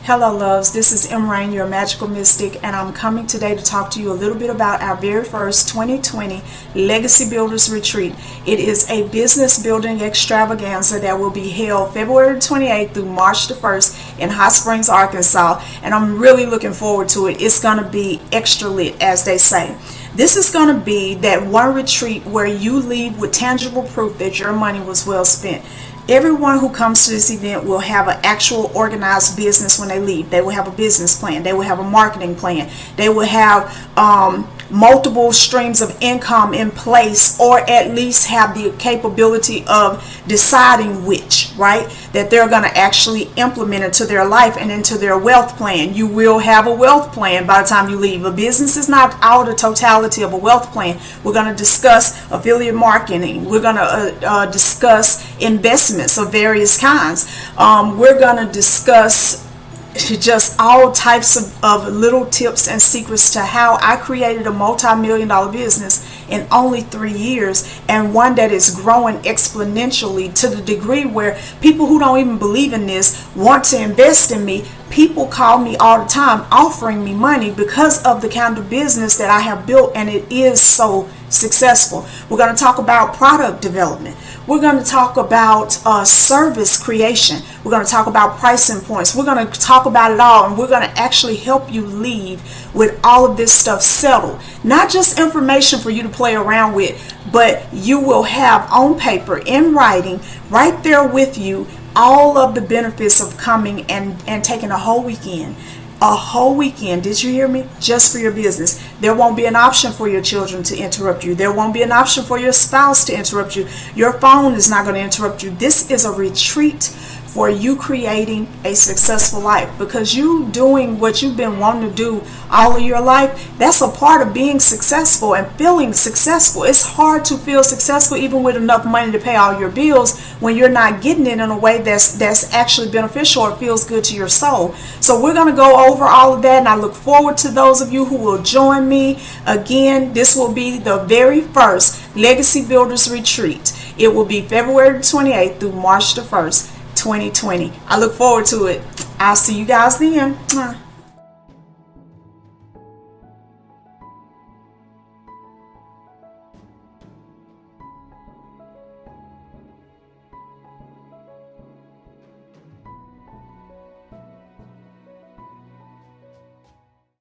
Hello loves, this is M. Rain, your magical mystic, and I'm coming today to talk to you a little bit about our very first 2020 Legacy Builders Retreat. It is a business building extravaganza that will be held February 28th through March the 1st in Hot Springs, Arkansas, and I'm really looking forward to it. It's going to be extra lit, as they say. This is going to be that one retreat where you leave with tangible proof that your money was well spent. Everyone who comes to this event will have an actual organized business when they leave. They will have a business plan. They will have a marketing plan. They will have multiple streams of income in place, or at least have the capability of deciding which, right, that they're going to actually implement into their life and into their wealth plan. You will have a wealth plan by the time you leave. A business is not out of the totality of a wealth plan. We're going to discuss affiliate marketing. We're going to discuss investments of various kinds. We're going to discuss just all types of little tips and secrets to how I created a multi-million-dollar business in only 3 years, and one that is growing exponentially to the degree where people who don't even believe in this want to invest in me. People call me all the time offering me money because of the kind of business that I have built, and it is so successful. We're going to talk about product development. We're going to talk about service creation. We're going to talk about pricing points. We're going to talk about it all, and we're going to actually help you leave with all of this stuff settled. Not just information for you to play around with, but you will have on paper, in writing, right there with you, all of the benefits of coming and taking a whole weekend. A whole weekend, did you hear me? Just for your business. There won't be an option for your children to interrupt you. There won't be an option for your spouse to interrupt you. Your phone is not going to interrupt you. This is a retreat for you creating a successful life, because you doing what you've been wanting to do all of your life, that's a part of being successful and feeling successful. It's hard to feel successful even with enough money to pay all your bills when you're not getting it in a way that's actually beneficial or feels good to your soul. So we're going to go over all of that, and I look forward to those of you who will join me. Again, this will be the very first Legacy Builders Retreat. It will be February 28th through March the 1st, 2020. I look forward to it. I'll see you guys then.